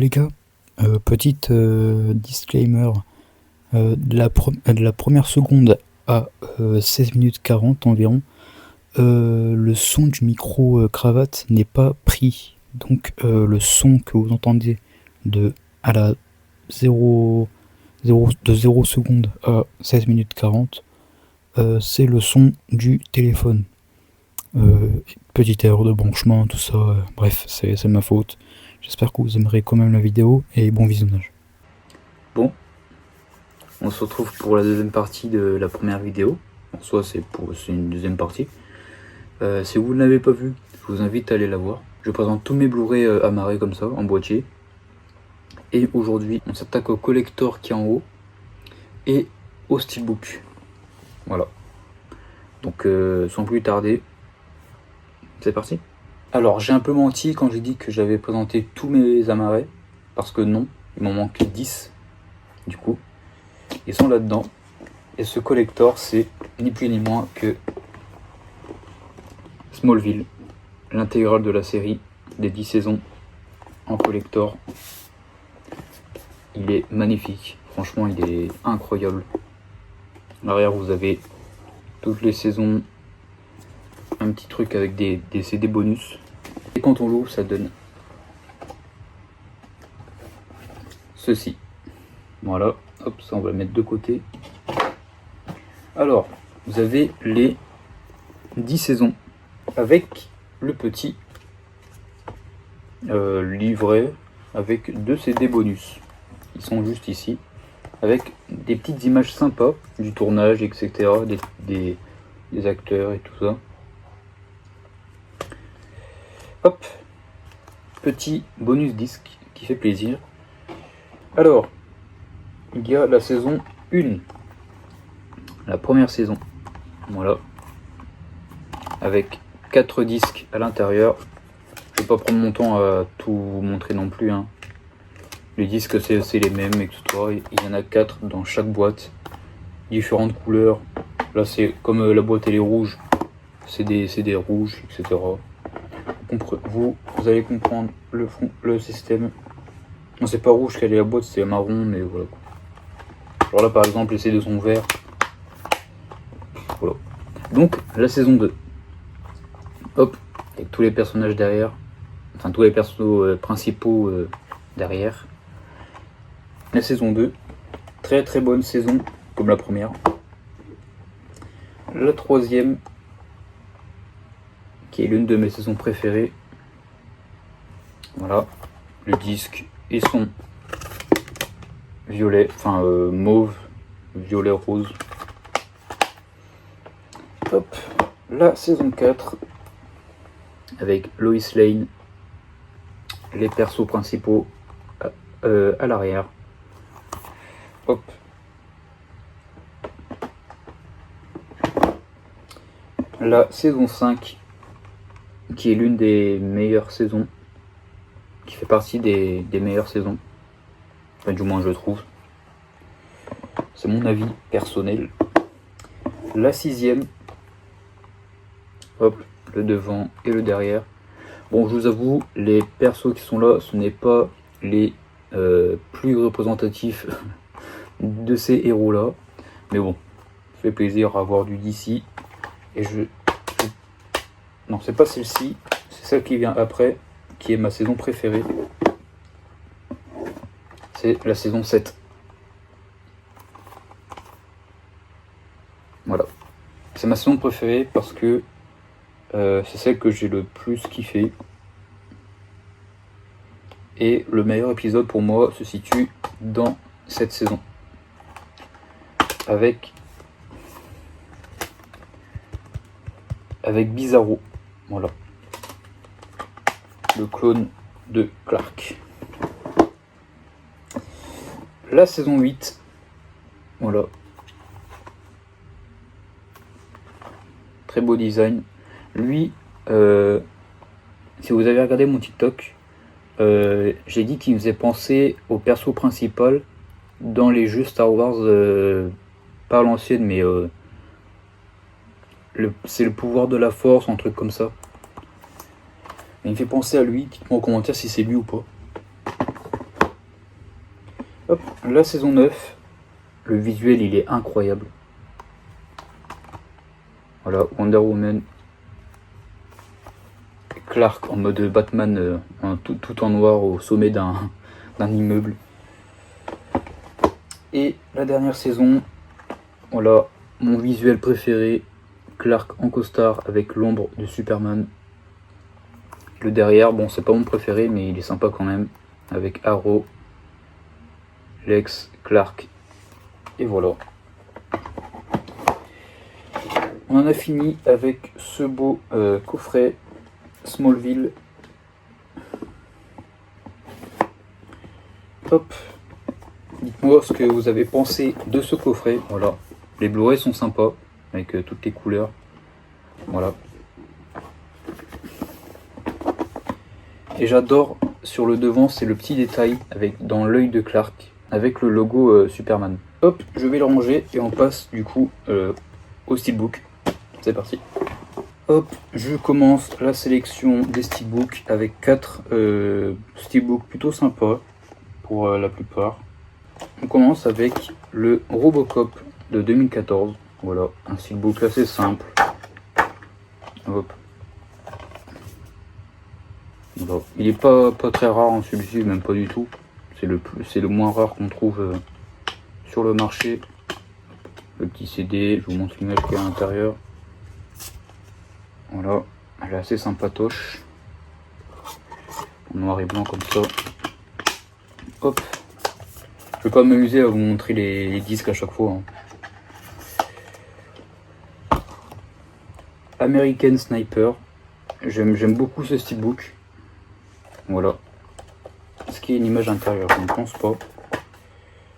les gars, petite disclaimer, de la première seconde à 16 minutes 40 environ, le son du micro cravate n'est pas pris. Donc le son que vous entendez à la 0 secondes à 16 minutes 40, c'est le son du téléphone. Petite erreur de branchement, tout ça, bref, c'est ma faute. J'espère que vous aimerez quand même la vidéo et bon visionnage. Bon, on se retrouve pour la deuxième partie de la première vidéo. En soi, c'est une deuxième partie. Si vous ne l'avez pas vue, je vous invite à aller la voir. Je présente tous mes Blu-ray amarrés comme ça, en boîtier. Et aujourd'hui, on s'attaque au collector qui est en haut et au steelbook. Voilà. Donc, sans plus tarder, c'est parti. Alors, j'ai un peu menti quand j'ai dit que j'avais présenté tous mes amarrés, parce que non, il m'en manque 10. Du coup, ils sont là-dedans. Et ce collector, c'est ni plus ni moins que Smallville, l'intégrale de la série des 10 saisons en collector. Il est magnifique, franchement il est incroyable. À l'arrière vous avez toutes les saisons, un petit truc avec des CD bonus. Et quand on l'ouvre, ça donne ceci. Voilà, hop, ça on va le mettre de côté. Alors, vous avez les 10 saisons avec le petit livret avec 2 CD bonus. Ils sont juste ici, avec des petites images sympas du tournage, etc., des acteurs et tout ça. Hop, petit bonus disque qui fait plaisir. Alors, il y a la saison 1, la première saison, voilà, avec 4 disques à l'intérieur. Je vais pas prendre mon temps à tout vous montrer non plus, hein. Les disques c'est les mêmes, etc. Il y en a 4 dans chaque boîte, différentes couleurs. Là c'est comme la boîte elle est rouge, c'est des rouges, etc. Vous allez comprendre le système. Non, c'est pas rouge qu'elle est la boîte, c'est marron, mais voilà. Alors là par exemple les CD sont verts. Voilà. Donc la saison 2. Hop, avec tous les personnages derrière. Enfin tous les persos principaux derrière. La saison 2, très très bonne saison, comme la première. La troisième, qui est l'une de mes saisons préférées. Voilà, le disque et son violet, enfin mauve, violet rose. Hop, la saison 4, avec Lois Lane, les persos principaux à l'arrière. Hop. La saison 5, qui est l'une des meilleures saisons, qui fait partie des meilleures saisons, enfin du moins je trouve, c'est mon avis personnel. La 6e, hop, le devant et le derrière. Bon, je vous avoue, les persos qui sont là, ce n'est pas les plus représentatifs de ces héros là, mais bon, ça fait plaisir à avoir du DC. Et non, c'est pas celle-ci, c'est celle qui vient après, qui est ma saison préférée. C'est la saison 7. Voilà, c'est ma saison préférée parce que c'est celle que j'ai le plus kiffé. Et le meilleur épisode pour moi se situe dans cette saison, avec Bizarro, voilà, le clone de Clark. La saison 8, voilà, très beau design. Lui, si vous avez regardé mon TikTok, j'ai dit qu'il me faisait penser au perso principal dans les jeux Star Wars, pas à l'ancienne, mais c'est le pouvoir de la force, un truc comme ça. Et il me fait penser à lui, dites-moi en commentaire si c'est lui ou pas. Hop, la saison 9, le visuel il est incroyable. Voilà, Wonder Woman, Clark en mode Batman, tout en noir au sommet d'un immeuble. Et la dernière saison, voilà, mon visuel préféré, Clark en costard avec l'ombre de Superman. Le derrière, bon c'est pas mon préféré mais il est sympa quand même, avec Arrow, Lex, Clark, et voilà. On en a fini avec ce beau coffret Smallville. Hop, dites-moi ce que vous avez pensé de ce coffret. Voilà, les Blu-ray sont sympas avec toutes les couleurs. Voilà. Et j'adore sur le devant, c'est le petit détail avec dans l'œil de Clark avec le logo Superman. Hop, je vais le ranger et on passe du coup au steelbook. C'est parti. Hop, je commence la sélection des steelbooks avec 4 steelbooks plutôt sympas pour la plupart. On commence avec le Robocop de 2014. Voilà, un steelbook assez simple. Hop. Voilà. Il est pas très rare en celui-ci, même pas du tout. C'est le moins rare qu'on trouve sur le marché. Le petit CD, je vous montre l'image qu'il y a à l'intérieur. Voilà, elle est assez sympatoche. En noir et blanc comme ça. Hop. Je vais pas m'amuser à vous montrer les disques à chaque fois. Hein. American Sniper. J'aime beaucoup ce steelbook. Voilà. Est-ce qu'il y a une image intérieure? Je ne pense pas.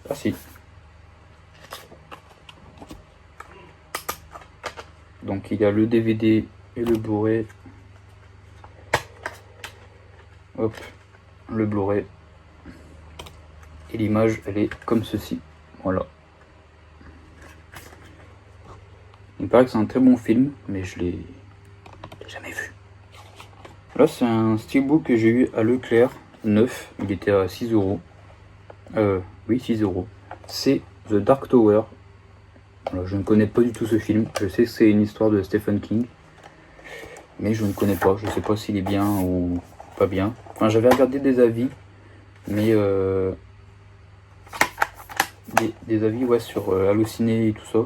Ah si. Donc il y a le DVD et le Blu-ray. Hop, le Blu-ray. Et l'image, elle est comme ceci. Voilà. Il paraît que c'est un très bon film, mais je l'ai jamais vu. Là, c'est un steelbook que j'ai eu à Leclerc, neuf. Il était à 6 euros. Oui, 6 euros. C'est The Dark Tower. Alors, je ne connais pas du tout ce film. Je sais que c'est une histoire de Stephen King. Mais je ne connais pas. Je ne sais pas s'il est bien ou pas bien. Enfin, j'avais regardé des avis. Mais des avis ouais, sur Allociné et tout ça.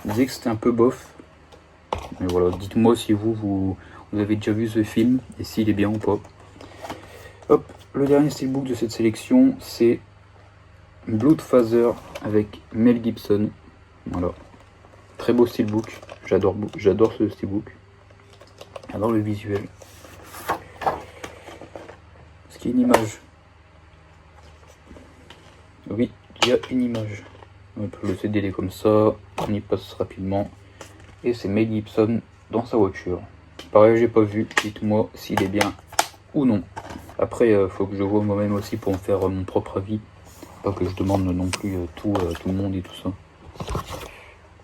Ils disaient que c'était un peu bof. Mais voilà, dites-moi si vous avez déjà vu ce film et s'il est bien ou pas. Hop, le dernier steelbook de cette sélection, c'est Bloodfather avec Mel Gibson. Voilà. Très beau steelbook. J'adore ce steelbook. J'adore le visuel. Est-ce qu'il y a une image? Oui, il y a une image. Hop, le CD il est comme ça. On y passe rapidement. Et c'est Mel Gibson dans sa voiture. Pareil, j'ai pas vu. Dites-moi s'il est bien ou non. Après, faut que je vois moi-même aussi pour me faire mon propre avis. Pas que je demande non plus tout le monde et tout ça.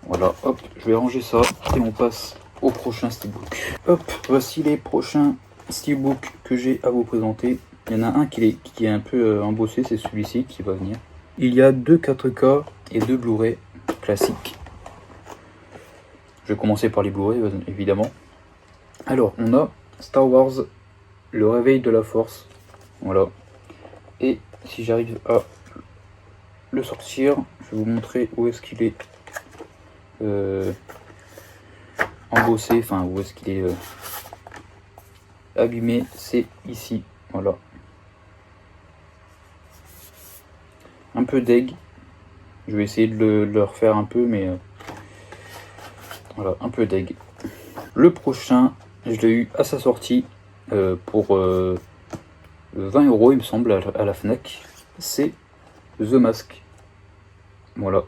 Voilà, hop, je vais ranger ça et on passe au prochain steelbook. Hop, voici les prochains steelbooks que j'ai à vous présenter. Il y en a un qui est un peu embossé, c'est celui-ci qui va venir. Il y a 2 4K et 2 Blu-ray classiques. Je vais commencer par les Blu-ray évidemment. Alors, on a Star Wars, le réveil de la force. Voilà. Et si j'arrive à le sortir, je vais vous montrer où est-ce qu'il est embossé, enfin où est-ce qu'il est abîmé, c'est ici. Voilà. Un peu deg. Je vais essayer de le refaire un peu, mais voilà, un peu deg. Le prochain, je l'ai eu à sa sortie pour 20 euros, il me semble, à la Fnac. C'est The Mask. Voilà.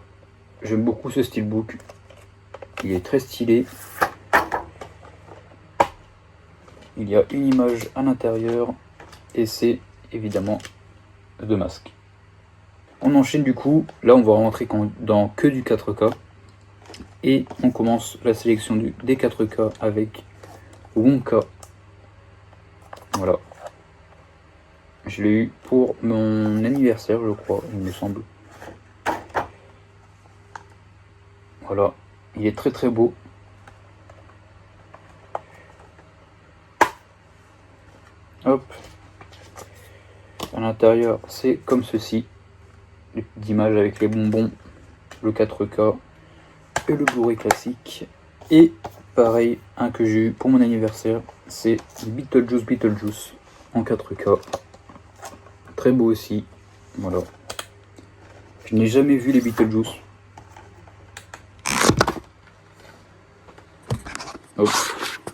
J'aime beaucoup ce steelbook. Il est très stylé. Il y a une image à l'intérieur et c'est évidemment The Mask. On enchaîne du coup. Là, on va rentrer dans que du 4K. Et on commence la sélection des 4K avec Wonka. Voilà. Je l'ai eu pour mon anniversaire, je crois, il me semble. Voilà, il est très très beau. Hop. À l'intérieur, c'est comme ceci. Les petites images avec les bonbons, le 4K et le Blu-ray classique. Et pareil, un que j'ai eu pour mon anniversaire, c'est Beetlejuice en 4K. Très beau aussi. Voilà. Je n'ai jamais vu les Beetlejuice. Hop,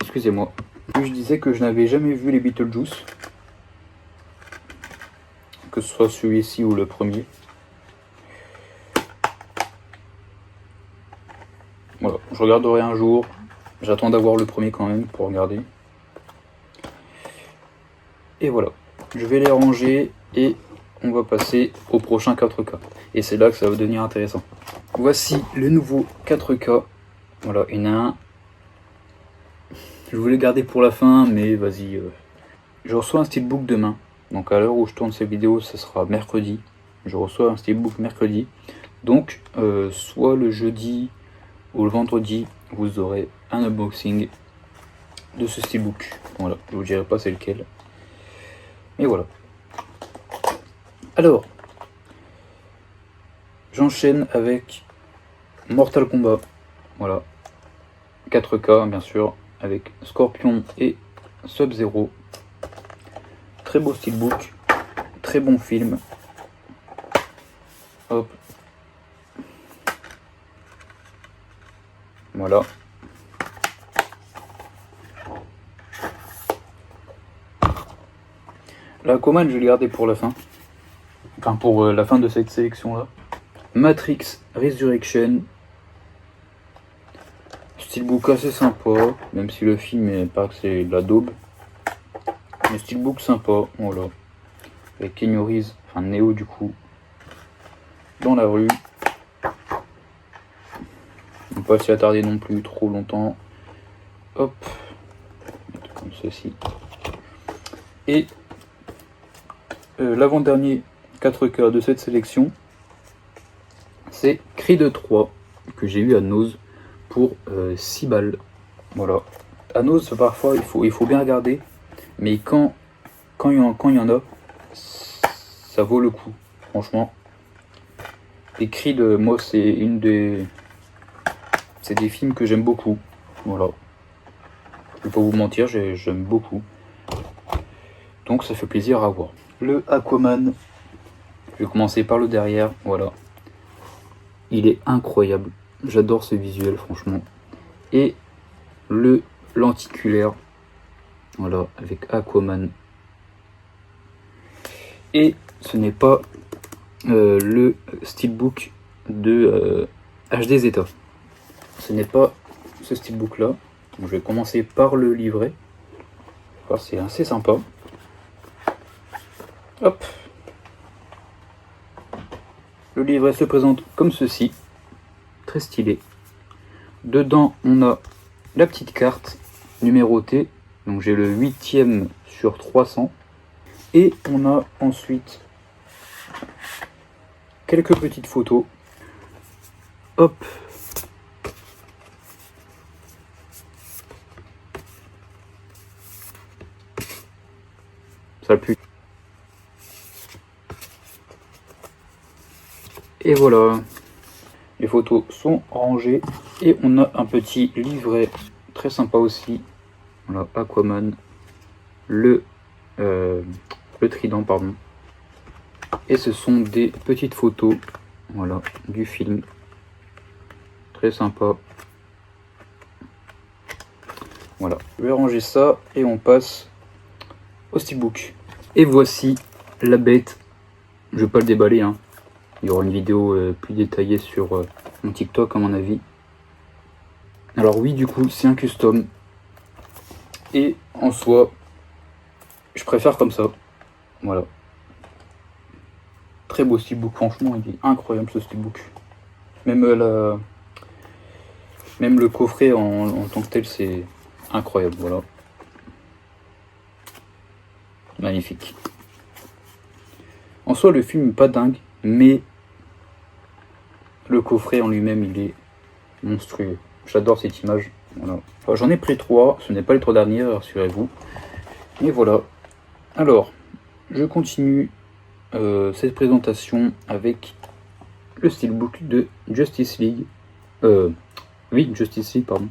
excusez-moi. Je disais que je n'avais jamais vu les Beetlejuice. Que ce soit celui-ci ou le premier. Voilà, je regarderai un jour. J'attends d'avoir le premier quand même pour regarder. Et voilà, je vais les ranger et on va passer au prochain 4K. Et c'est là que ça va devenir intéressant. Voici le nouveau 4K. Voilà, il y en a un. Je voulais le garder pour la fin, mais vas-y. Je reçois un steelbook demain. Donc à l'heure où je tourne ces vidéos, ce sera mercredi. Je reçois un steelbook mercredi. Donc soit le jeudi ou le vendredi, vous aurez un unboxing de ce steelbook. Voilà, je vous dirai pas c'est lequel. Et voilà. Alors, j'enchaîne avec Mortal Kombat. Voilà. 4K bien sûr, avec Scorpion et Sub-Zero. Très beau steelbook, très bon film. Hop. Voilà. La Aquaman, je vais le garder pour la fin. Enfin, pour la fin de cette sélection-là. Matrix Resurrection. Steelbook assez sympa, même si le film est pas que c'est de la daube. Mais steelbook sympa, voilà. Avec Keanu Reeves, enfin Neo du coup, dans la rue. On ne peut pas s'y attarder non plus trop longtemps. Hop, comme ceci. Et l'avant-dernier 4K de cette sélection, c'est Creed 3, que j'ai eu à Nose pour 6 balles. Voilà. À Nose, parfois, il faut bien regarder, mais quand il y en a, ça vaut le coup, franchement. Et Creed, moi, c'est des films que j'aime beaucoup. Voilà. Je vais pas vous mentir, j'aime beaucoup. Donc ça fait plaisir à voir. Le Aquaman, je vais commencer par le derrière, voilà. Il est incroyable. J'adore ce visuel, franchement. Et le lenticulaire, voilà, avec Aquaman. Et ce n'est pas le steelbook de HD Zeta. Ce n'est pas ce steelbook là. Donc, je vais commencer par le livret. C'est assez sympa. Hop. Le livret se présente comme ceci. Très stylé. Dedans, on a la petite carte numérotée. Donc j'ai le 8e sur 300. Et on a ensuite quelques petites photos. Hop. Ça pue. Et voilà. Les photos sont rangées. Et on a un petit livret très sympa aussi. Voilà, Aquaman. Le trident, pardon. Et ce sont des petites photos, voilà, du film. Très sympa. Voilà, je vais ranger ça et on passe au steelbook. Et voici la bête. Je vais pas le déballer, hein. Il y aura une vidéo plus détaillée sur mon TikTok à mon avis. Alors oui, du coup, c'est un custom. Et en soi, je préfère comme ça. Voilà. Très beau steelbook, franchement, il est incroyable ce steelbook. Même même le coffret en tant que tel, c'est incroyable, voilà. Magnifique. En soi, le film n'est pas dingue, mais le coffret en lui-même, il est monstrueux. J'adore cette image. Voilà. Enfin, j'en ai pris 3, ce n'est pas les 3 derniers, rassurez-vous. Et voilà. Alors, je continue cette présentation avec le steelbook de Justice League. Oui, Justice League, pardon.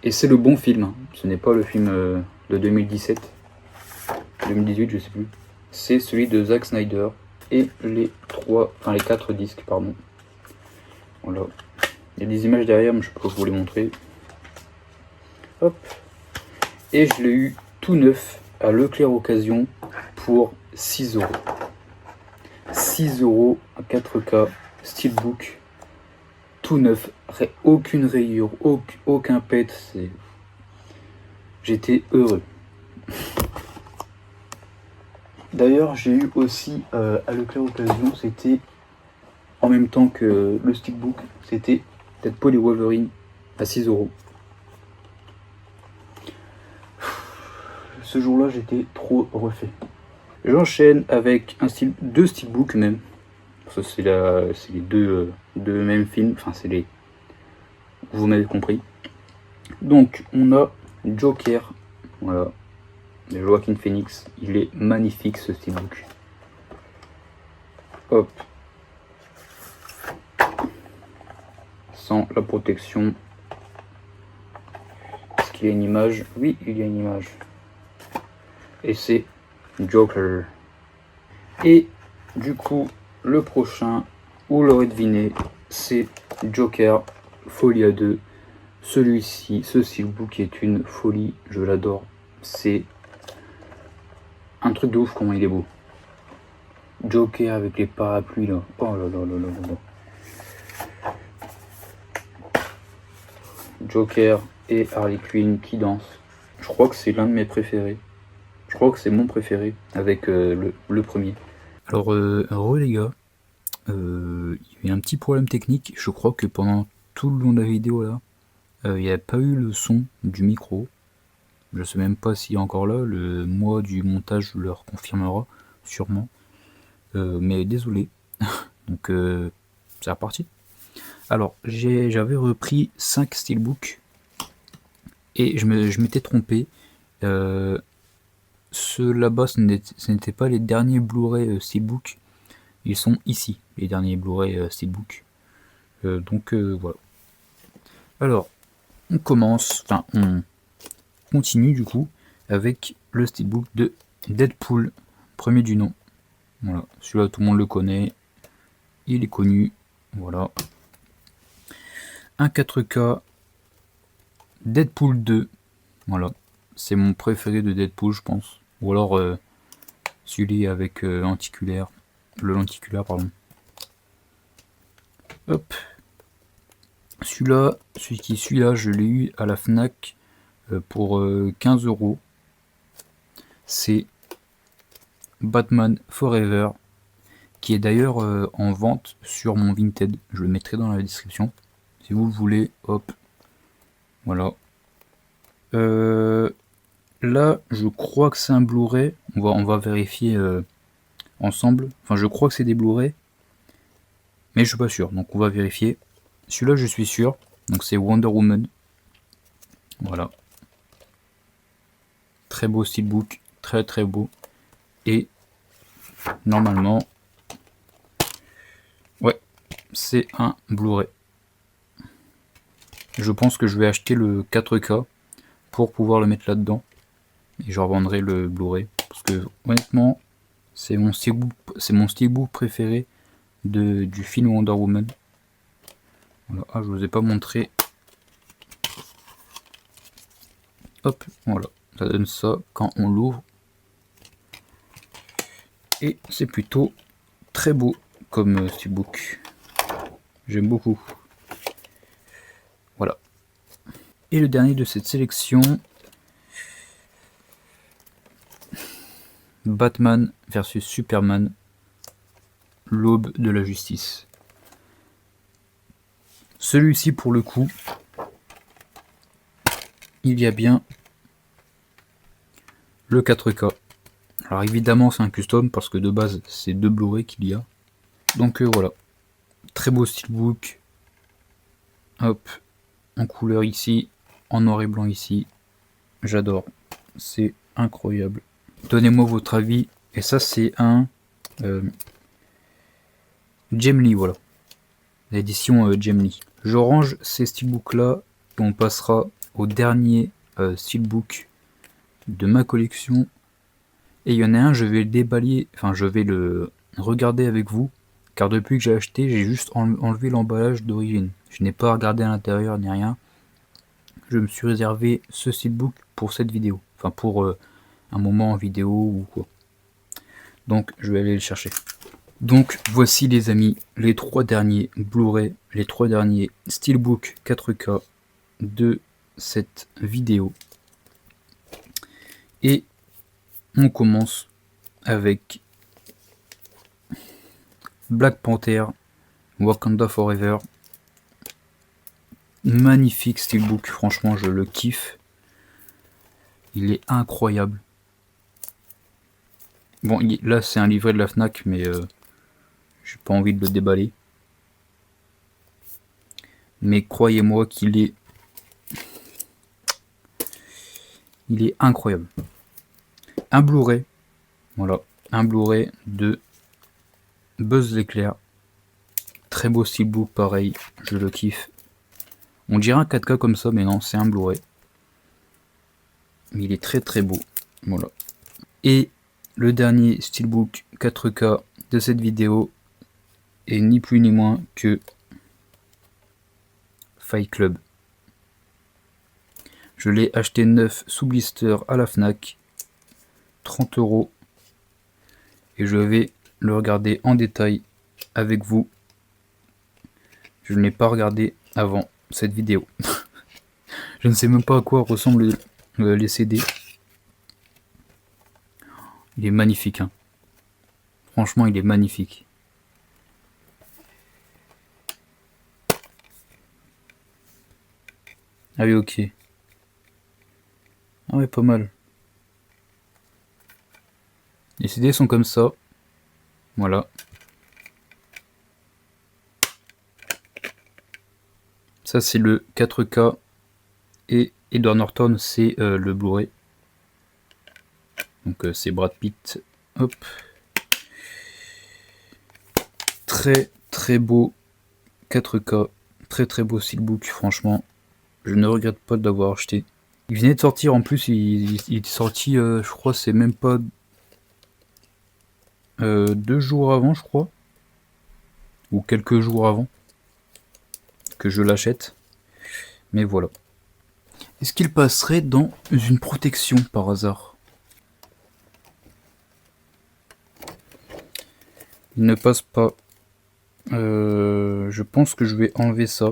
Et c'est le bon film, hein. Ce n'est pas le film de 2017, 2018, je sais plus. C'est celui de Zack Snyder et les 4 disques, pardon. Voilà. Il y a des images derrière, mais je peux vous les montrer. Hop. Et je l'ai eu tout neuf à Leclerc Occasion pour 6 euros. 6 euros à 4K, steelbook, tout neuf, aucune rayure, aucun pet. J'étais heureux. D'ailleurs, j'ai eu aussi à Leclerc Occasion, c'était en même temps que le steelbook, c'était Deadpool et Wolverine à 6 euros. Ce jour-là, j'étais trop refait. J'enchaîne avec deux steelbooks même. Ça, c'est les deux mêmes films. Enfin, c'est les. Vous m'avez compris. Donc, on a Joker. Voilà. De Joaquin Phoenix. Il est magnifique ce steelbook. Hop. Sans la protection. Est-ce qu'il y a une image? Oui, il y a une image. Et c'est Joker. Et du coup, le prochain, vous l'aurez deviné, c'est Joker Folie à 2. Celui-ci, ce steelbook est une folie, je l'adore. C'est un truc de ouf comment il est beau. Joker avec les parapluies là. Oh là là là là là. Joker et Harley Quinn qui dansent. Je crois que c'est l'un de mes préférés. Je crois que c'est mon préféré avec le premier. Alors, les gars, il y a eu un petit problème technique. Je crois que pendant tout le long de la vidéo là, il n'y a pas eu le son du micro. Je sais même pas s'il est encore là. Le mois du montage leur confirmera sûrement. Mais désolé. Donc c'est reparti. Alors j'avais repris 5 steelbooks et je m'étais trompé. Ceux là-bas, ce n'étaient pas les derniers Blu-ray steelbook. Ils sont ici, les derniers Blu-ray steelbook. Donc voilà. Alors, on continue du coup avec le steelbook de Deadpool, premier du nom. Voilà, celui-là tout le monde le connaît, il est connu. Voilà. Un 4K Deadpool 2. Voilà, c'est mon préféré de Deadpool, je pense. Ou alors celui avec le lenticulaire, pardon. Hop. Celui-là, je l'ai eu à la Fnac pour 15 euros. C'est Batman Forever, qui est d'ailleurs en vente sur mon Vinted. Je le mettrai dans la description si vous le voulez. Hop, voilà. Là, je crois que c'est un Blu-ray. On va vérifier ensemble. Enfin, je crois que c'est des Blu-ray, mais je suis pas sûr. Donc, on va vérifier. Celui-là, je suis sûr. Donc, c'est Wonder Woman. Voilà. Très beau steelbook, très très beau. Et normalement, ouais, c'est un Blu-ray. Je pense que je vais acheter le 4K pour pouvoir le mettre là-dedans. Et je revendrai le Blu-ray. Parce que honnêtement, c'est mon steelbook préféré du film Wonder Woman. Voilà. Ah, je vous ai pas montré. Hop, voilà. Ça donne ça quand on l'ouvre. Et c'est plutôt très beau comme steelbook. J'aime beaucoup. Voilà. Et le dernier de cette sélection, Batman vs Superman, l'aube de la justice. Celui-ci, pour le coup, il y a bien le 4K. Alors évidemment c'est un custom parce que de base c'est 2 Blu-ray qu'il y a. Donc voilà, très beau steelbook. Hop, en couleur ici, en noir et blanc ici. J'adore, c'est incroyable. Donnez-moi votre avis. Et ça c'est un Gemly, voilà. L'édition Gemly. Je range ces steelbooks là et on passera au dernier steelbook de ma collection. Et il y en a un, je vais le déballer, enfin je vais le regarder avec vous, car depuis que j'ai acheté, j'ai juste enlevé l'emballage d'origine. Je n'ai pas regardé à l'intérieur ni rien. Je me suis réservé ce steelbook pour cette vidéo, enfin pour un moment en vidéo ou quoi. Donc je vais aller le chercher. Donc voici les amis, les 3 derniers Blu-ray, les 3 derniers steelbook 4K de cette vidéo. Et on commence avec Black Panther Wakanda Forever. Magnifique steelbook, franchement je le kiffe. Il est incroyable. Bon, là c'est un livret de la Fnac, mais j'ai pas envie de le déballer. Mais croyez-moi qu'il est... Il est incroyable. Un Blu-ray. Voilà, un Blu-ray de Buzz l'éclair. Très beau steelbook, pareil, je le kiffe. On dirait un 4K comme ça, mais non, c'est un Blu-ray. Mais il est très très beau. Voilà. Et le dernier steelbook 4K de cette vidéo est ni plus ni moins que Fight Club. Je l'ai acheté neuf sous blister à la Fnac, 30 €. Et je vais le regarder en détail avec vous. Je ne l'ai pas regardé avant cette vidéo. Je ne sais même pas à quoi ressemblent les CD. Il est magnifique, hein. Franchement, il est magnifique. Ah oui, ok. Ah ouais, pas mal. Les CD sont comme ça. Voilà. Ça, c'est le 4K. Et Edward Norton, c'est le Blu-ray. Donc c'est Brad Pitt. Hop. Très très beau 4K. Très très beau steelbook, franchement. Je ne regrette pas de l'avoir acheté. Il venait de sortir en plus, il est sorti, je crois, c'est même pas 2 jours avant, je crois. Ou quelques jours avant que je l'achète. Mais voilà. Est-ce qu'il passerait dans une protection par hasard? Il ne passe pas. Je pense que je vais enlever ça,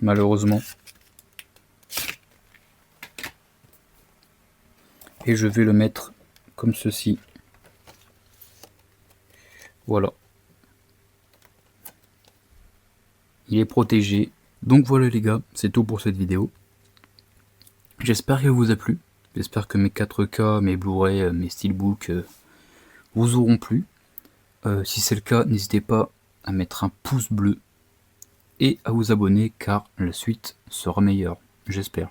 malheureusement. Et je vais le mettre comme ceci. Voilà. Il est protégé. Donc voilà les gars, c'est tout pour cette vidéo. J'espère qu'elle vous a plu. J'espère que mes 4K, mes Blu-ray, mes steelbooks vous auront plu. Si c'est le cas, n'hésitez pas à mettre un pouce bleu et à vous abonner car la suite sera meilleure, j'espère.